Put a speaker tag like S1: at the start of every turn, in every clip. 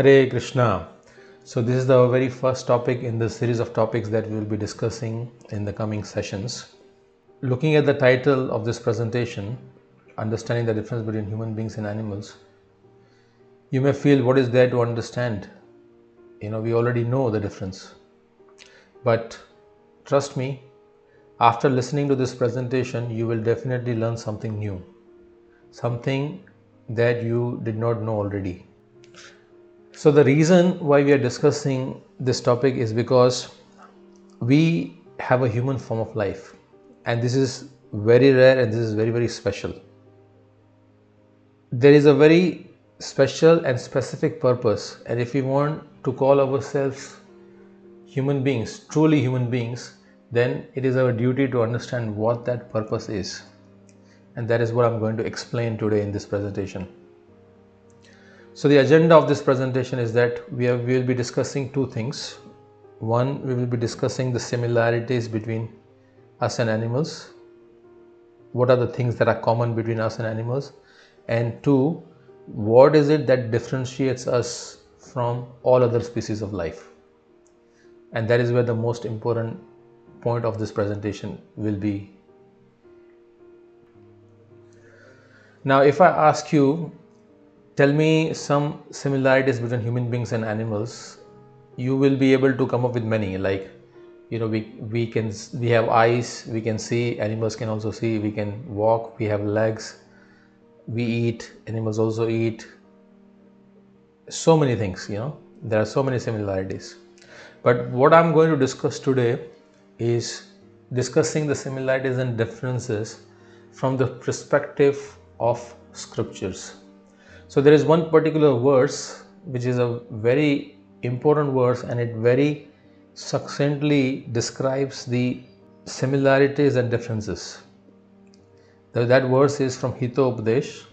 S1: Hare Krishna. So this is the very first topic in the series of topics that we will be discussing in the coming sessions. Looking at the title of this presentation, Understanding the Difference Between Human Beings and Animals, you may feel what is there to understand. We already know the difference. But trust me, after listening to this presentation, you will definitely learn something new, something that you did not know already. So the reason why we are discussing this topic is because we have a human form of life, and this is very rare and this is very, very special. There is a very special and specific purpose, and if we want to call ourselves human beings, truly human beings, then it is our duty to understand what that purpose is, and that is what I'm going to explain today in this presentation. So the agenda of this presentation is that we will be discussing two things. One, we will be discussing the similarities between us and animals. What are the things that are common between us and animals? And two, what is it that differentiates us from all other species of life? And that is where the most important point of this presentation will be. Now, if I ask you, tell me some similarities between human beings and animals, you will be able to come up with many. Like, we have eyes, we can see, animals can also see, we can walk, we have legs, we eat, animals also eat. So many things, there are so many similarities. But what I'm going to discuss today is discussing the similarities and differences from the perspective of scriptures. So there is one particular verse which is a very important verse, and it very succinctly describes the similarities and differences. That verse is from Hitopdesh.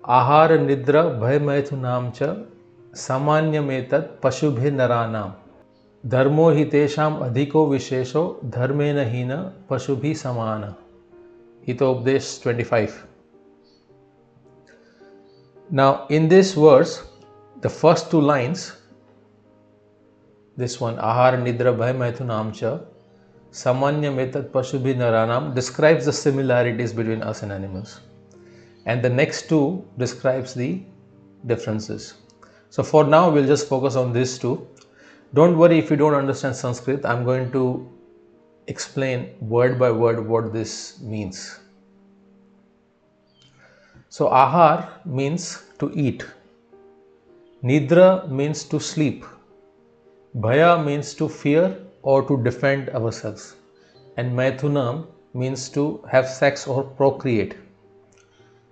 S1: Ahara nidra bhay maithunam cha samanyametat pashubhe naranam dharmo hitesham adhiko vishesho dharmena hina pashubhi samana. Hitopdesh 25. Now in this verse, the first two lines, this one, Ahara nidra bhay maithunam cha samanyametat pashubhi naranam, describes the similarities between us and animals. And the next two describes the differences. So for now, we'll just focus on these two. Don't worry if you don't understand Sanskrit. I'm going to explain word by word what this means. So ahar means to eat. Nidra means to sleep. Bhaya means to fear or to defend ourselves. And maithunam means to have sex or procreate.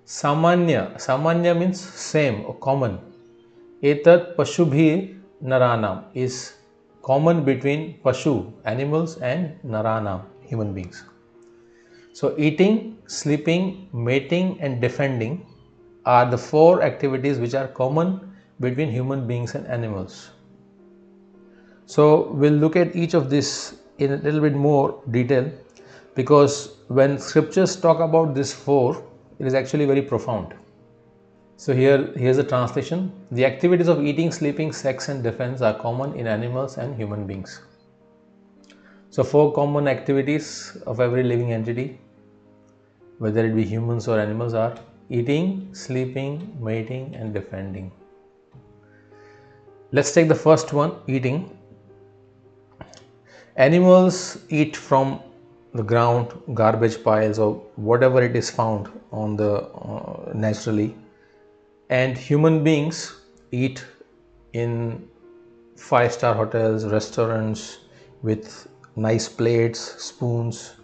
S1: Samanya means same or common. Etat pashubhi naranam is common between pashu, animals, and naranam, human beings. So eating, sleeping, mating, and defending are the four activities which are common between human beings and animals. So we'll look at each of this in a little bit more detail, because when scriptures talk about these four, it is actually very profound. So here's a translation. The activities of eating, sleeping, sex, and defense are common in animals and human beings. So four common activities of every living entity, whether it be humans or animals, are eating, sleeping, mating, and defending. Let's take the first one, eating. Animals eat from the ground, garbage piles, or whatever it is found on the naturally, and human beings eat in 5-star hotels, restaurants, with nice plates, spoons,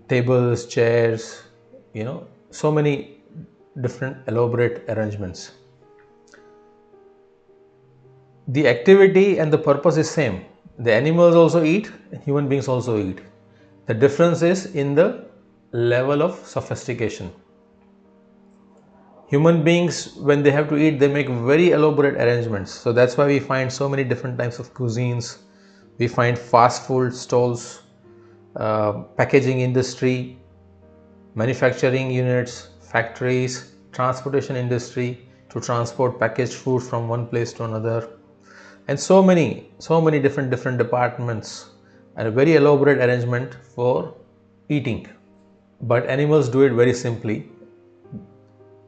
S1: tables, chairs, so many different elaborate arrangements. The activity and the purpose is same. The animals also eat, human beings also eat. The difference is in the level of sophistication. Human beings, when they have to eat, they make very elaborate arrangements. So that's why we find so many different types of cuisines. We find fast food stalls, packaging industry, manufacturing units, factories, transportation industry, to transport packaged food from one place to another, and so many different departments, and a very elaborate arrangement for eating. But animals do it very simply.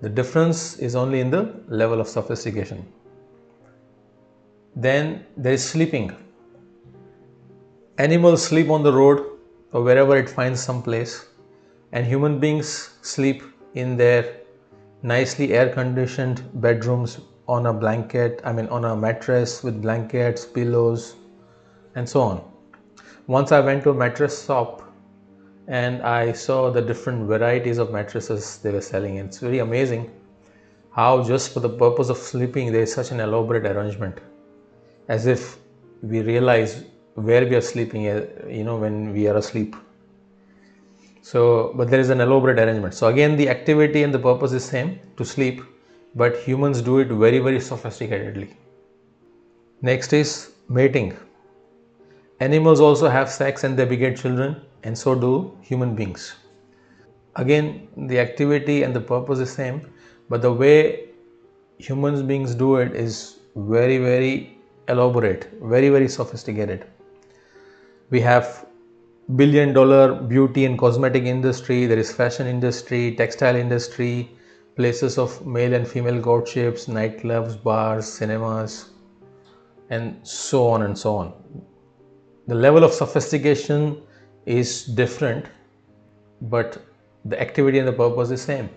S1: The difference is only in the level of sophistication. Then there is sleeping. Animals sleep on the road or wherever it finds some place, and human beings sleep in their nicely air conditioned bedrooms on a blanket, on a mattress with blankets, pillows, and so on. Once I went to a mattress shop and I saw the different varieties of mattresses they were selling. It's very amazing how, just for the purpose of sleeping, there is such an elaborate arrangement, as if we realize where we are sleeping, when we are asleep. So, but there is an elaborate arrangement. So again, the activity and the purpose is same, to sleep, but humans do it very, very sophisticatedly. Next is mating. Animals also have sex and they beget children, and so do human beings. Again, the activity and the purpose is same, but the way human beings do it is very, very elaborate, very, very sophisticated. We have billion-dollar beauty and cosmetic industry, there is fashion industry, textile industry, places of male and female courtships, nightclubs, bars, cinemas, and so on and so on. The level of sophistication is different, but the activity and the purpose is same.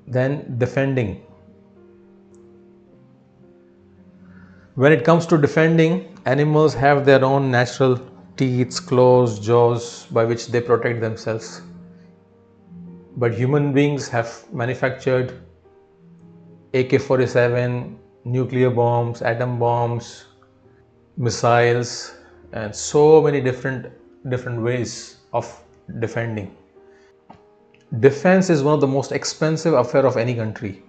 S1: Then defending. When it comes to defending, animals have their own natural teeth, claws, jaws by which they protect themselves. But human beings have manufactured AK-47, nuclear bombs, atom bombs, missiles, and so many different ways of defending. Defense is one of the most expensive affair of any country.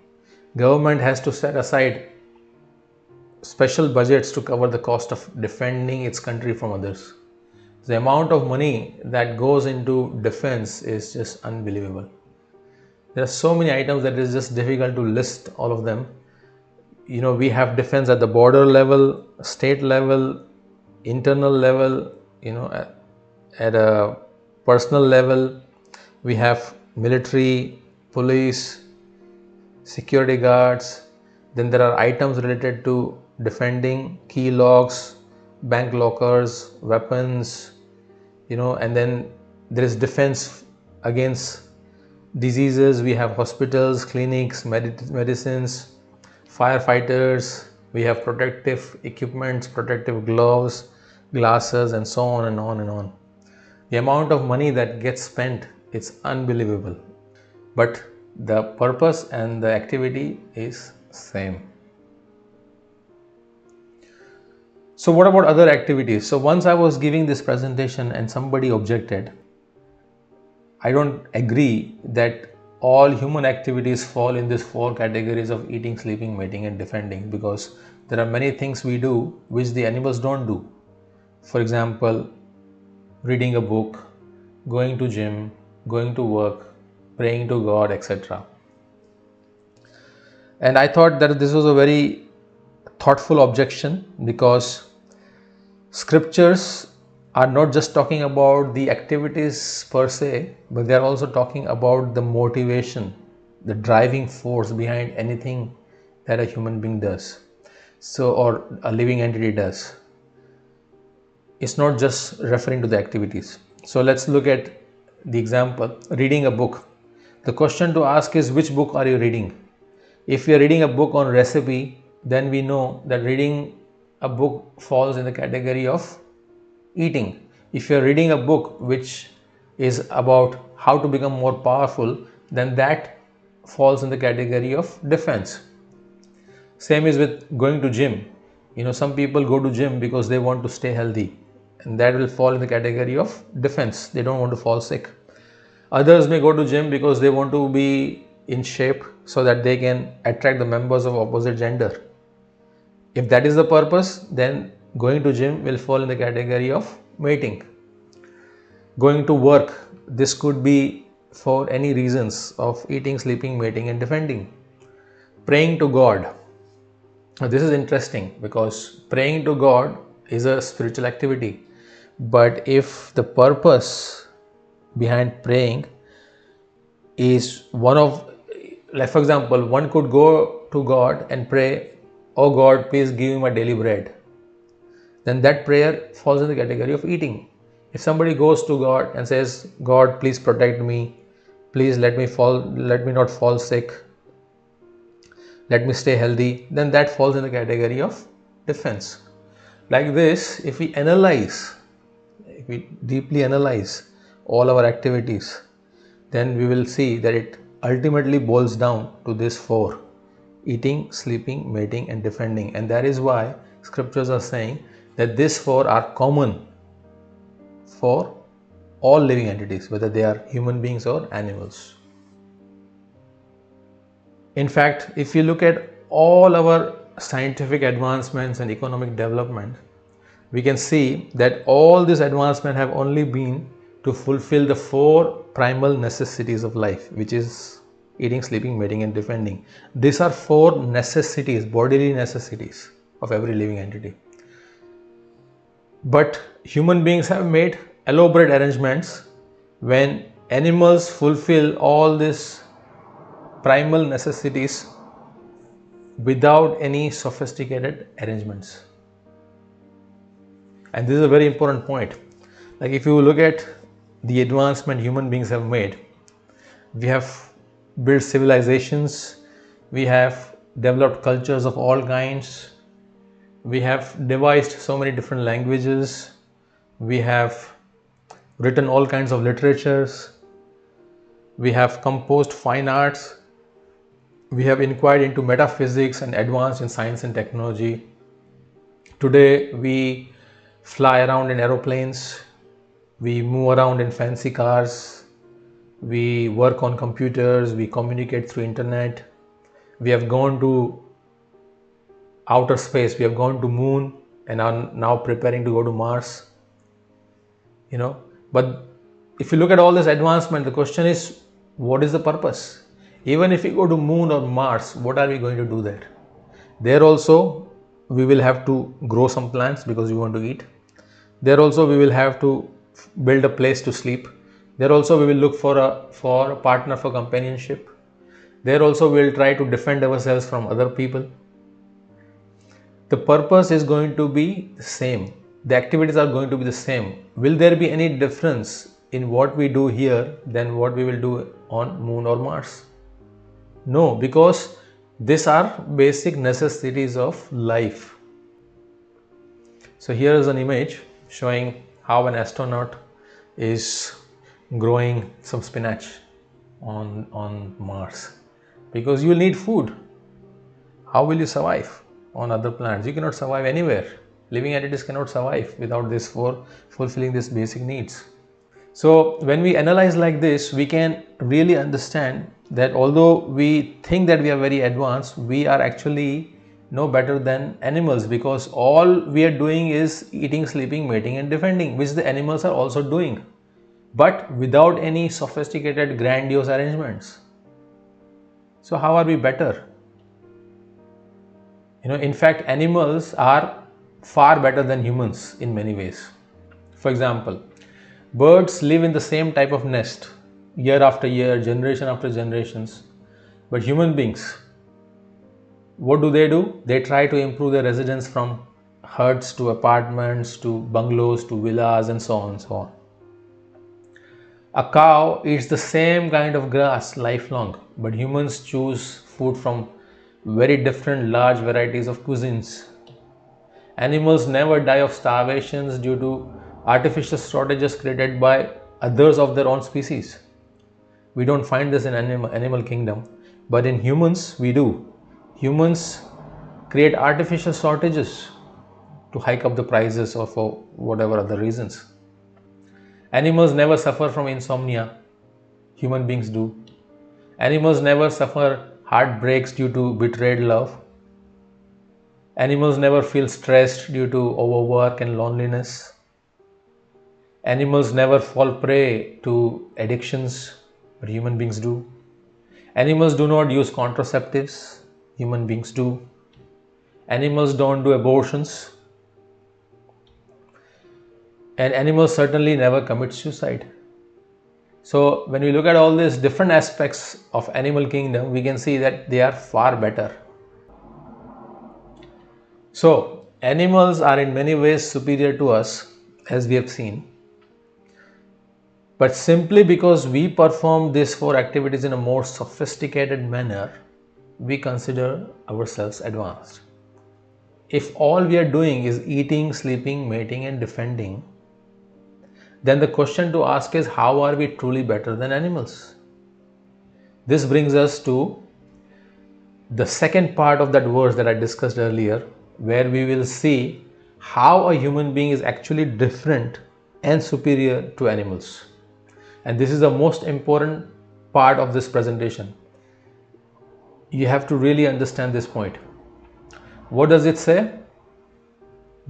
S1: Government has to set aside special budgets to cover the cost of defending its country from others. The amount of money that goes into defense is just unbelievable. There are so many items that it is just difficult to list all of them. We have defense at the border level, state level, internal level, at a personal level. We have military, police, security guards. Then there are items related to defending, key locks, bank lockers, weapons, and then there is defense against diseases. We have hospitals, clinics, medicines, firefighters. We have protective equipments, protective gloves, glasses, and so on and on and on. The amount of money that gets spent, it's unbelievable. But the purpose and the activity is same. So what about other activities? So once I was giving this presentation and somebody objected, I don't agree that all human activities fall in these 4 categories of eating, sleeping, mating, and defending, because there are many things we do which the animals don't do. For example, reading a book, going to gym, going to work, praying to God, etc. And I thought that this was a very thoughtful objection, because scriptures are not just talking about the activities per se, but they are also talking about the motivation, the driving force behind anything that a human being does, or a living entity does. It's not just referring to the activities. So let's look at the example, reading a book. The question to ask is, which book are you reading? If you are reading a book on recipe, then we know that reading a book falls in the category of eating. If you are reading a book which is about how to become more powerful, then that falls in the category of defense. Same is with going to gym. Some people go to gym because they want to stay healthy, and that will fall in the category of defense. They don't want to fall sick. Others may go to gym because they want to be in shape so that they can attract the members of opposite gender. If that is the purpose, then going to gym will fall in the category of mating. Going to work, this could be for any reasons of eating, sleeping, mating, and defending. praying to God. Now, this is interesting because praying to God is a spiritual activity. But if the purpose behind praying is one of, like for example, one could go to God and pray, "Oh God, please give me my daily bread," then that prayer falls in the category of eating. If somebody goes to God and says, "God, please protect me, please let me not fall sick, let me stay healthy," then that falls in the category of defense. Like this, if we deeply analyze all our activities, then we will see that it ultimately boils down to this four: eating, sleeping, mating, and defending. And that is why scriptures are saying that these four are common for all living entities, whether they are human beings or animals. In fact, if you look at all our scientific advancements and economic development, we can see that all these advancements have only been to fulfill the four primal necessities of life, which is eating, sleeping, mating, and defending. These are four necessities, bodily necessities of every living entity. But human beings have made elaborate arrangements when animals fulfill all these primal necessities without any sophisticated arrangements. And this is a very important point. Like if you look at the advancement human beings have made, we have built civilizations, we have developed cultures of all kinds, we have devised so many different languages, we have written all kinds of literatures, we have composed fine arts, we have inquired into metaphysics and advanced in science and technology. Today we fly around in aeroplanes, we move around in fancy cars, we work on computers, we communicate through internet, we have gone to outer space, we have gone to moon and are now preparing to go to Mars. But if you look at all this advancement, the question is, what is the purpose? Even if we go to moon or Mars, what are we going to do there? There also we will have to grow some plants because we want to eat. There also we will have to build a place to sleep. There also we will look for a partner for companionship. There also we will try to defend ourselves from other people. The purpose is going to be the same. The activities are going to be the same. Will there be any difference in what we do here than what we will do on moon or Mars? No, because these are basic necessities of life. So here is an image showing how an astronaut is growing some spinach on Mars, because you will need food. How will you survive on other planets? You cannot survive anywhere. Living entities cannot survive without this for fulfilling these basic needs. So when we analyze like this, we can really understand that although we think that we are very advanced, we are actually no better than animals, because all we are doing is eating, sleeping, mating, and defending, which the animals are also doing, but without any sophisticated, grandiose arrangements. So how are we better? In fact, animals are far better than humans in many ways. For example, birds live in the same type of nest year after year, generation after generations. But human beings, what do? They try to improve their residence from huts to apartments to bungalows to villas and so on and so on. A cow eats the same kind of grass lifelong, but humans choose food from very different large varieties of cuisines. Animals never die of starvation due to artificial shortages created by others of their own species. We don't find this in animal kingdom, but in humans we do. Humans create artificial shortages to hike up the prices or for whatever other reasons. Animals never suffer from insomnia. Human beings do. Animals never suffer heartbreaks due to betrayed love. Animals never feel stressed due to overwork and loneliness. Animals never fall prey to addictions, but human beings do. Animals do not use contraceptives. human beings do. Animals don't do abortions, and animals certainly never commit suicide. So when we look at all these different aspects of animal kingdom, we can see that they are far better. So animals are in many ways superior to us, as we have seen. But simply because we perform these four activities in a more sophisticated manner, we consider ourselves advanced. If all we are doing is eating, sleeping, mating, and defending, then the question to ask is, how are we truly better than animals? This brings us to the second part of that verse that I discussed earlier, where we will see how a human being is actually different and superior to animals. And this is the most important part of this presentation. You have to really understand this point. What does it say?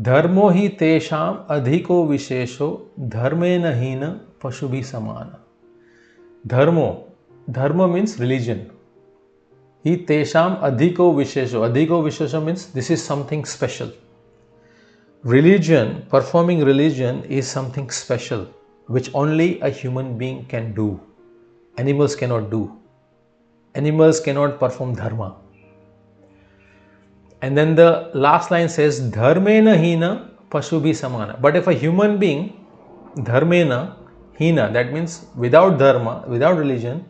S1: धर्मो हि तेषाम अधिको विशेषो धर्मेन हीन पशुभि समान. Dharma means religion. Hi tesham adhiko vishesho. Adhiko vishesho means this is something special. Religion, performing religion is something special which only a human being can do. Animals cannot do. Animals cannot perform dharma. And then the last line says, dharmena hina pashubhi samana. But if a human being, dharmena hina, that means without dharma, without religion,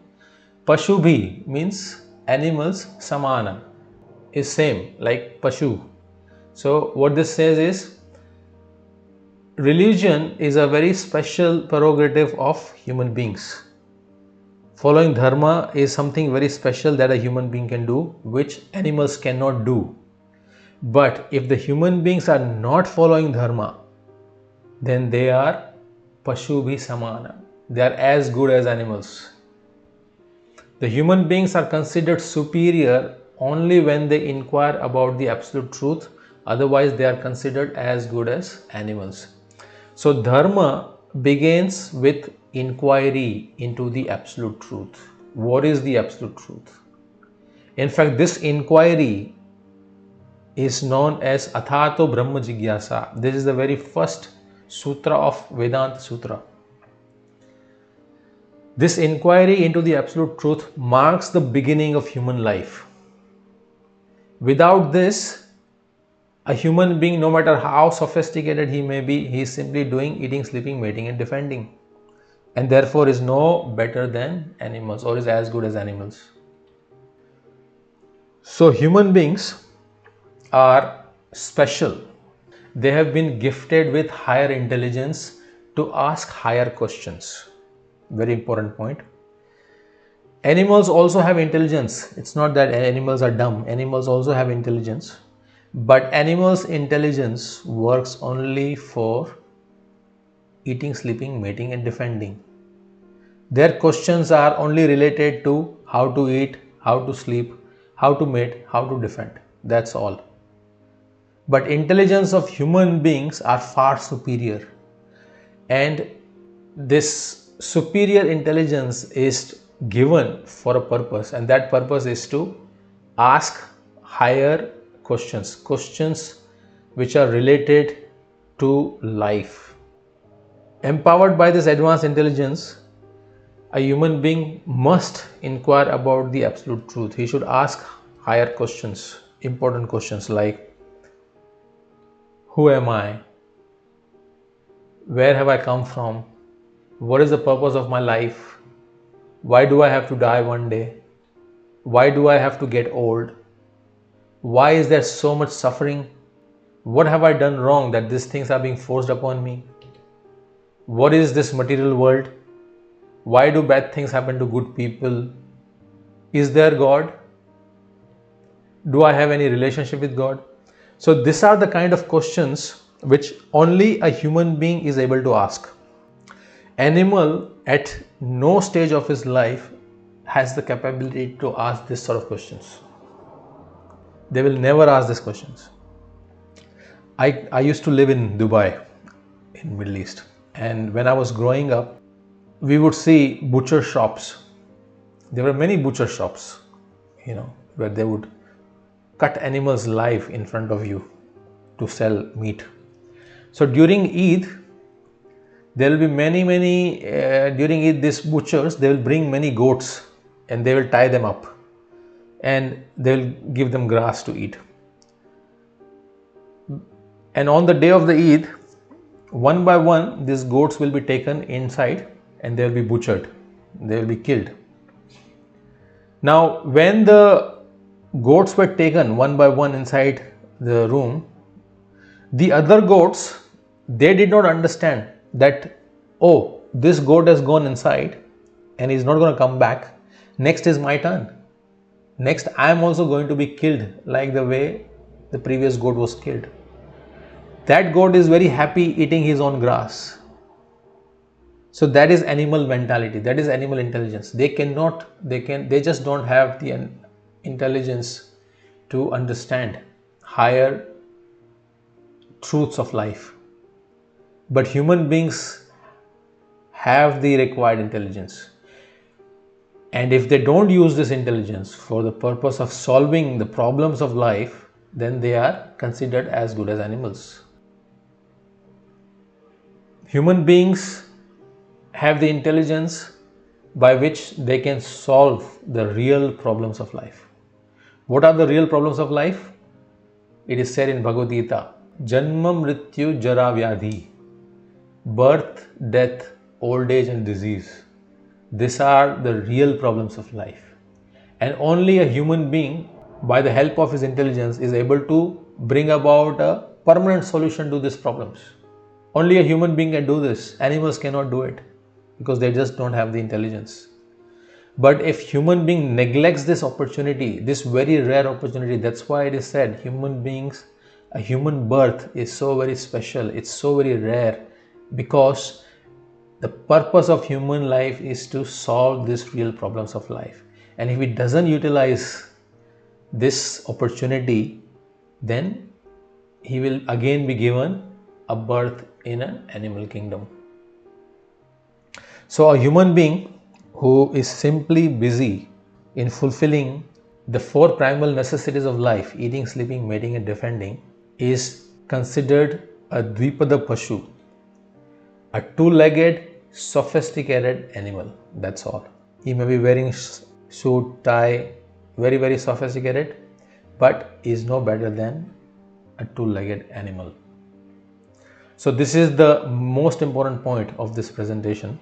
S1: pashubhi means animals, samana is same like pashu. So what this says is, religion is a very special prerogative of human beings. Following dharma is something very special that a human being can do, which animals cannot do. But if the human beings are not following dharma, then they are pashubhi samana. They are as good as animals. The human beings are considered superior only when they inquire about the absolute truth. Otherwise, they are considered as good as animals. So dharma begins with inquiry into the absolute truth. What is the absolute truth? In fact, this inquiry is known as Athato Brahma Jigyasa. This is the very first sutra of Vedanta Sutra. This inquiry into the absolute truth marks the beginning of human life. Without this, a human being, no matter how sophisticated he may be, he is simply doing eating, sleeping, mating, and defending, and therefore is no better than animals or is as good as animals. So human beings are special. They have been gifted with higher intelligence to ask higher questions. Very important point. Animals also have intelligence. It's not that animals are dumb. Animals also have intelligence. But animals' intelligence works only for eating, sleeping, mating, and defending. Their questions are only related to how to eat, how to sleep, how to mate, how to defend. That's all. But intelligence of human beings are far superior. And this superior intelligence is given for a purpose, and that purpose is to ask higher questions, questions which are related to life. Empowered by this advanced intelligence, a human being must inquire about the absolute truth. He should ask higher questions, important questions like, who am I? Where have I come from? What is the purpose of my life? Why do I have to die one day? Why do I have to get old? Why is there so much suffering? What have I done wrong that these things are being forced upon me? What is this material world? Why do bad things happen to good people? Is there God? Do I have any relationship with God? So these are the kind of questions which only a human being is able to ask. Animal at no stage of his life has the capability to ask this sort of questions. They will never ask these questions. I used to live in Dubai, in Middle East, and when I was growing up, we would see butcher shops. There were many butcher shops, where they would cut animals live in front of you to sell meat. So during Eid, there will be many during Eid, these butchers, they will bring many goats and they will tie them up and they will give them grass to eat. And on the day of the Eid, one by one, these goats will be taken inside and they will be butchered. They will be killed. Now, when the goats were taken one by one inside the room, the other goats, they did not understand that, oh, this goat has gone inside and is not going to come back. Next is my turn. Next, I am also going to be killed like the way the previous goat was killed. That goat is very happy eating his own grass. So that is animal mentality. That is animal intelligence. They just don't have the intelligence to understand higher truths of life. But human beings have the required intelligence. And if they don't use this intelligence for the purpose of solving the problems of life, then they are considered as good as animals. Human beings have the intelligence by which they can solve the real problems of life. What are the real problems of life? It is said in Bhagavad Gita, Janma Mrityu Jara Vyadhi, birth, death, old age and disease. These are the real problems of life. And only a human being, by the help of his intelligence, is able to bring about a permanent solution to these problems. Only a human being can do this. Animals cannot do it because they just don't have the intelligence. But if human being neglects this opportunity, this very rare opportunity, that's why it is said a human birth is so very special, it's so very rare, because the purpose of human life is to solve these real problems of life. And if it doesn't utilize this opportunity, then he will again be given a birth in an animal kingdom. So a human being who is simply busy in fulfilling the four primal necessities of life, eating, sleeping, mating and defending, is considered a Dvipada Pashu, a two-legged, sophisticated animal. That's all. He may be wearing suit, tie, very sophisticated, but is no better than a two-legged animal. So this is the most important point of this presentation,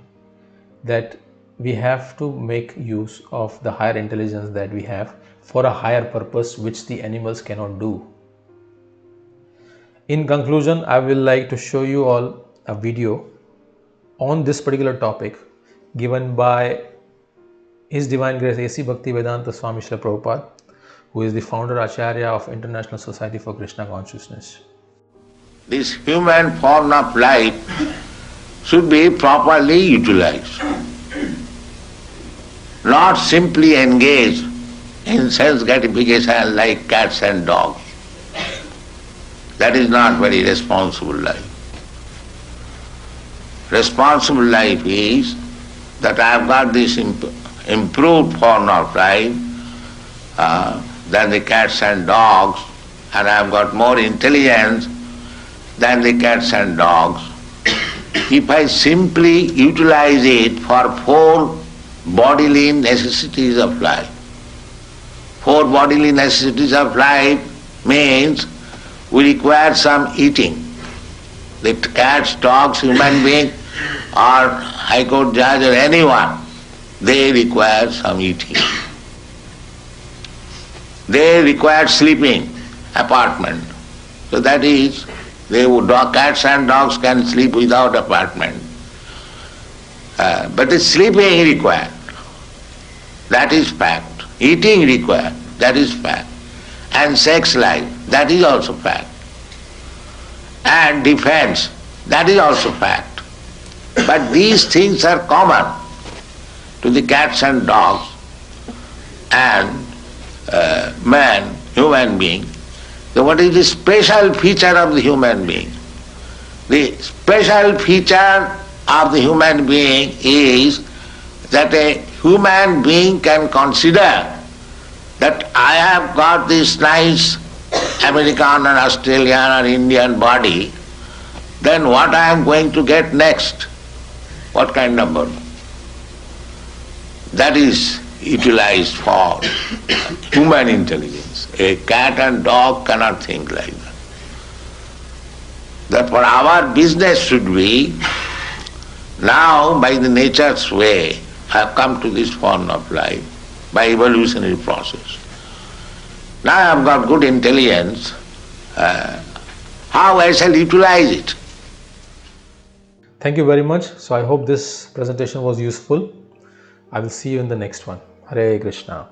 S1: that we have to make use of the higher intelligence that we have for a higher purpose which the animals cannot do. In conclusion, I will like to show you all a video on this particular topic given by His Divine Grace A.C. Bhaktivedanta Swami Srila Prabhupada, who is the founder Acharya of International Society for Krishna Consciousness.
S2: This human form of life should be properly utilized, not simply engaged in sense gratification like cats and dogs. That is not very responsible life. Responsible life is that I have got this improved form of life than the cats and dogs, and I have got more intelligence than the cats and dogs. If I simply utilize it for four bodily necessities of life. Four bodily necessities of life means we require some eating. The cats, dogs, human being, or High Court judge or anyone, they require some eating. They require sleeping, apartment. So that is, cats and dogs can sleep without apartment. But the sleeping required, that is fact. Eating required, that is fact. And sex life, that is also fact. And defense, that is also fact. But these things are common to the cats and dogs and man, human being. So what is the special feature of the human being? The special feature of the human being is that a human being can consider that I have got this nice American and Australian or Indian body, then what I am going to get next? What kind of body? That is utilized for human intelligence. A cat and dog cannot think like that. Therefore our business should be, now by the nature's way, I have come to this form of life, by evolutionary process. Now I have got good intelligence, how I shall utilize it?
S1: Thank you very much. So I hope this presentation was useful. I will see you in the next one. Hare Krishna.